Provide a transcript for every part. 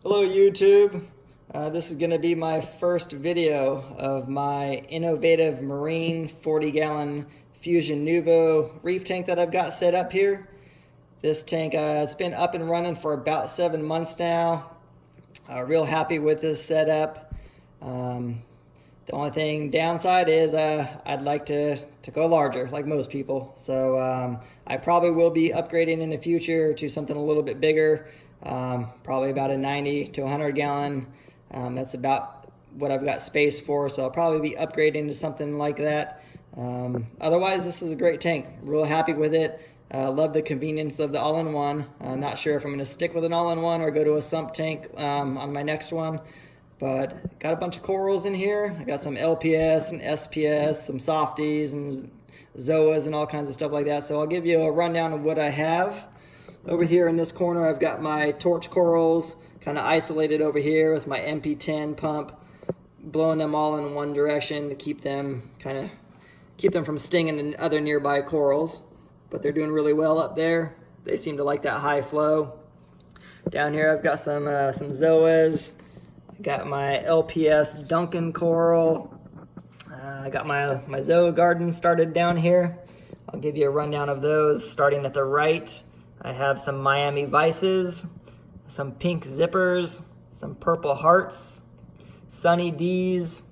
Hello YouTube. This is going to be my first video of my innovative marine 40-gallon Fusion Nuvo reef tank that I've got set up here. This tank, it's been up and running for about 7 months now. Real happy with this setup. The only thing downside is I'd like to go larger, like most people. So I probably will be upgrading in the future to something a little bit bigger. Probably about a 90 to 100 gallon. That's about what I've got space for, so I'll probably be upgrading to something like that. Otherwise, this is a great tank. Real happy with it. Love the convenience of the all-in-one. Not sure if I'm going to stick with an all-in-one or go to a sump tank on my next one. But got a bunch of corals in here. I got some LPS and SPS, some softies and zoas and all kinds of stuff like that. So I'll give you a rundown of what I have. Over here in this corner, I've got my torch corals kind of isolated over here with my MP10 pump, blowing them all in one direction to keep them from stinging the other nearby corals. But they're doing really well up there. They seem to like that high flow. Down here, I've got some zoas. I got my LPS Duncan coral. I got my zoa garden started down here. I'll give you a rundown of those. Starting at the right, I have some Miami Vices, some pink zippers, some purple hearts, Sunny D's,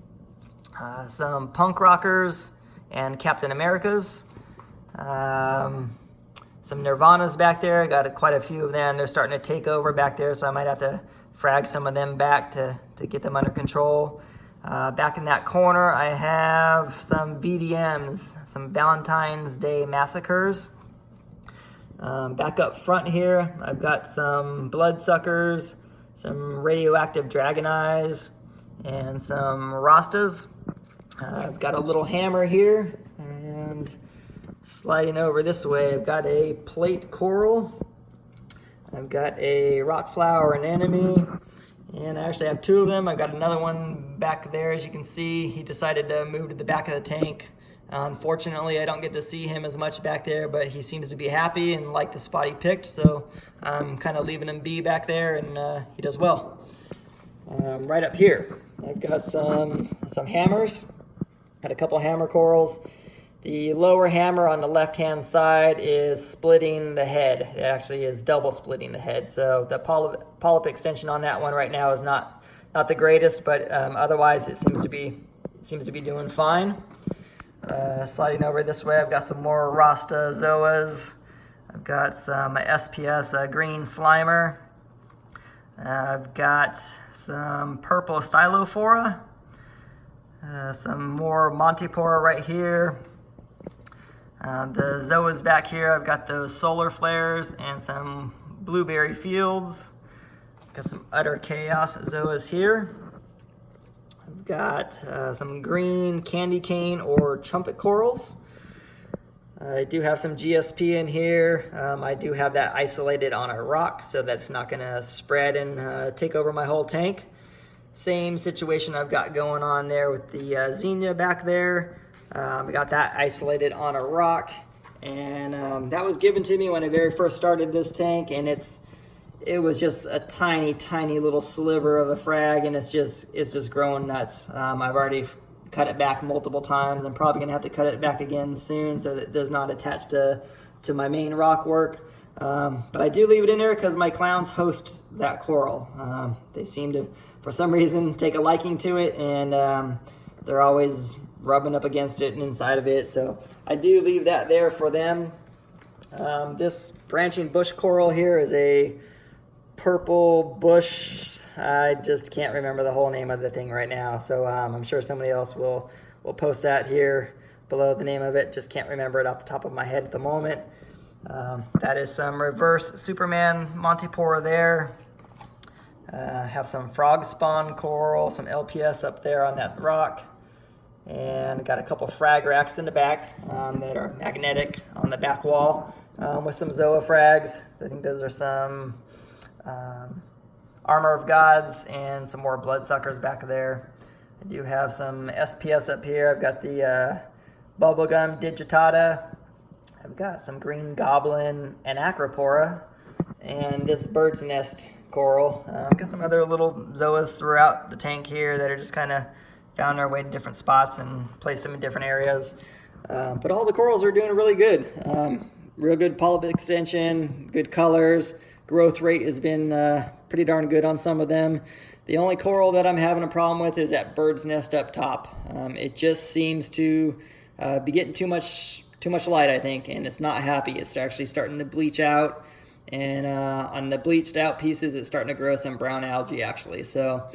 some punk rockers, and Captain Americas. Some Nirvanas back there. I got quite a few of them. They're starting to take over back there, so I might have to frag some of them back to get them under control. Back in that corner, I have some VDMs, some Valentine's Day Massacres. Back up front here, I've got some bloodsuckers, some radioactive dragon eyes, and some Rastas. I've got a little hammer here, and sliding over this way, I've got a plate coral. I've got a rock flower anemone, and I actually have two of them. I've got another one back there, as you can see. He decided to move to the back of the tank. Unfortunately, I don't get to see him as much back there, but he seems to be happy and like the spot he picked, so I'm kind of leaving him be back there, and he does well. Right up here, I've got some hammers. Got a couple hammer corals. The lower hammer on the left-hand side is splitting the head. It actually is double splitting the head, so the polyp extension on that one right now is not the greatest, but otherwise it seems to be doing fine. Sliding over this way, I've got some more Rasta Zoas. I've got some SPS green Slimer. I've got some purple Stylophora. Some more Montipora right here. The Zoas back here, I've got those solar flares and some blueberry fields. Got some utter chaos Zoas here. I've got some green candy cane or trumpet corals. I do have some GSP in here. I do have that isolated on a rock so that's not going to spread and take over my whole tank. Same situation I've got going on there with the Xenia back there. We got that isolated on a rock, and that was given to me when I very first started this tank, and it was just a tiny little sliver of a frag, and it's just growing nuts. I've already cut it back multiple times. I'm probably gonna have to cut it back again soon so that it does not attach to my main rock work. But I do leave it in there because my clowns host that coral. They seem to, for some reason, take a liking to it, and they're always rubbing up against it and inside of it, so I do leave that there for them. This branching bush coral here is a purple bush. I just can't remember the whole name of the thing right now, so I'm sure somebody else will post that here below the name of it. Just can't remember it off the top of my head at the moment. That is some reverse Superman Montipora there. Have some frog spawn coral, some LPS up there on that rock. And got a couple frag racks in the back that are magnetic on the back wall with some Zoa frags. I think those are some Armor of Gods and some more bloodsuckers back there. I do have some SPS up here. I've got the Bubblegum Digitata. I've got some Green Goblin and Acropora. And this bird's nest coral. Got some other little zoas throughout the tank here that are just kind of found their way to different spots and placed them in different areas. But all the corals are doing really good. Real good polyp extension, good colors. Growth rate has been pretty darn good on some of them. The only coral that I'm having a problem with is that bird's nest up top. It just seems to be getting too much light, I think, and it's not happy. It's actually starting to bleach out, and on the bleached out pieces, it's starting to grow some brown algae actually. So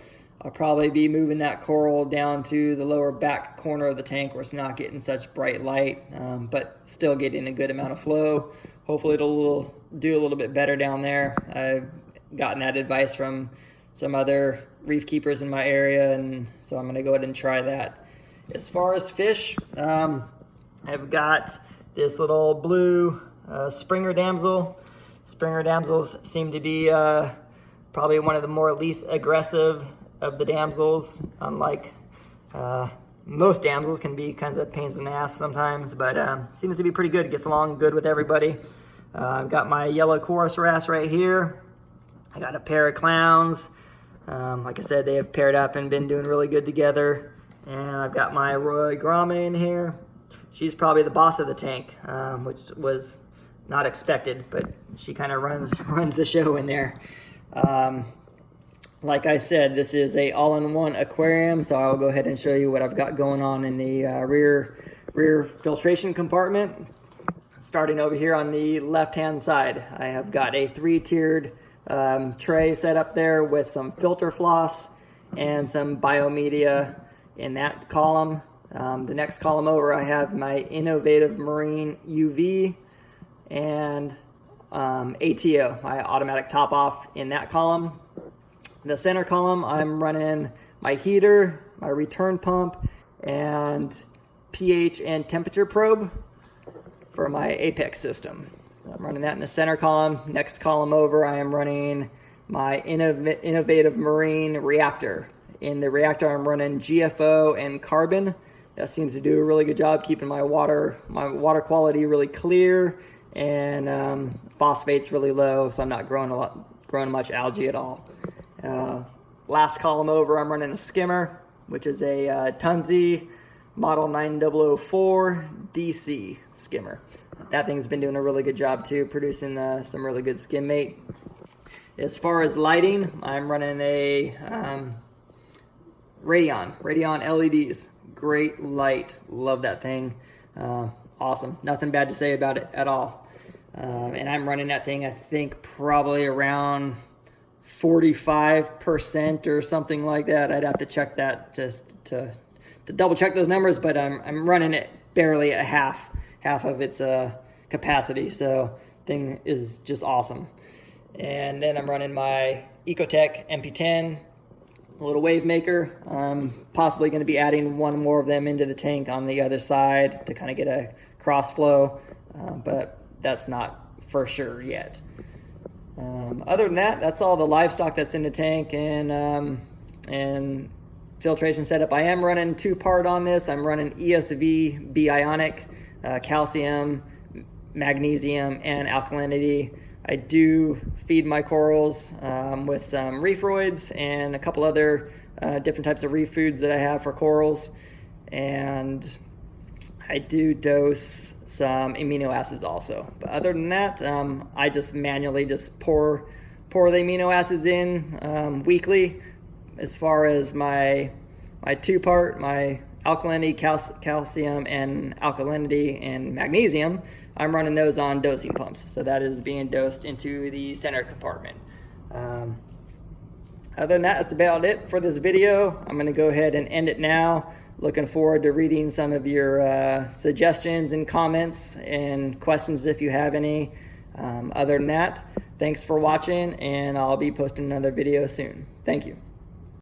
I'll probably be moving that coral down to the lower back corner of the tank where it's not getting such bright light, but still getting a good amount of flow. Hopefully it'll do a little bit better down there. I've gotten that advice from some other reef keepers in my area, and so I'm gonna go ahead and try that. As far as fish, I've got this little blue Springer damsel. Springer damsels seem to be probably one of the more least aggressive of the damsels, unlike most damsels can be kinds of pains in the ass sometimes, but seems to be pretty good. It gets along good with everybody. I've got my yellow chorus wrasse right here. I got a pair of clowns. Like I said, they have paired up and been doing really good together. And I've got my Roy Grama in here. She's probably the boss of the tank, which was not expected, but she kind of runs the show in there. Like I said, this is a all-in-one aquarium, so I'll go ahead and show you what I've got going on in the rear filtration compartment. Starting over here on the left-hand side, I have got a 3-tiered tray set up there with some filter floss and some biomedia in that column. The next column over, I have my Innovative Marine UV and ATO, my automatic top off, in that column. The center column, I'm running my heater, my return pump, and pH and temperature probe for my Apex system. I'm running that in the center column. Next column over, I am running my Innovative Marine reactor. In the reactor, I'm running GFO and carbon. That seems to do a really good job keeping my water quality really clear, and phosphate's really low, so I'm not growing much algae at all. Last column over, I'm running a skimmer, which is a Tunzi Model 9004 DC skimmer. That thing's been doing a really good job too, producing some really good skim mate. As far as lighting, I'm running a Radion LEDs. Great light, love that thing. Awesome, nothing bad to say about it at all. And I'm running that thing, I think probably around 45% or something like that. I'd have to check that just to double check those numbers, but I'm running it barely at half of its capacity, so thing is just awesome. And then I'm running my Ecotech MP10, a little wave maker. I'm possibly going to be adding one more of them into the tank on the other side to kind of get a cross flow, but that's not for sure yet. Other than that, that's all the livestock that's in the tank and filtration setup. I am running 2-part on this. I'm running ESV B-ionic, calcium, magnesium, and alkalinity. I do feed my corals with some reefroids and a couple other different types of reef foods that I have for corals. And I do dose some amino acids also. But other than that, I just manually pour the amino acids in weekly. As far as my 2-part, my alkalinity, calcium, and alkalinity and magnesium, I'm running those on dosing pumps. So that is being dosed into the center compartment. Other than that, that's about it for this video. I'm going to go ahead and end it now. Looking forward to reading some of your suggestions and comments and questions if you have any. Other than that, thanks for watching, and I'll be posting another video soon. Thank you.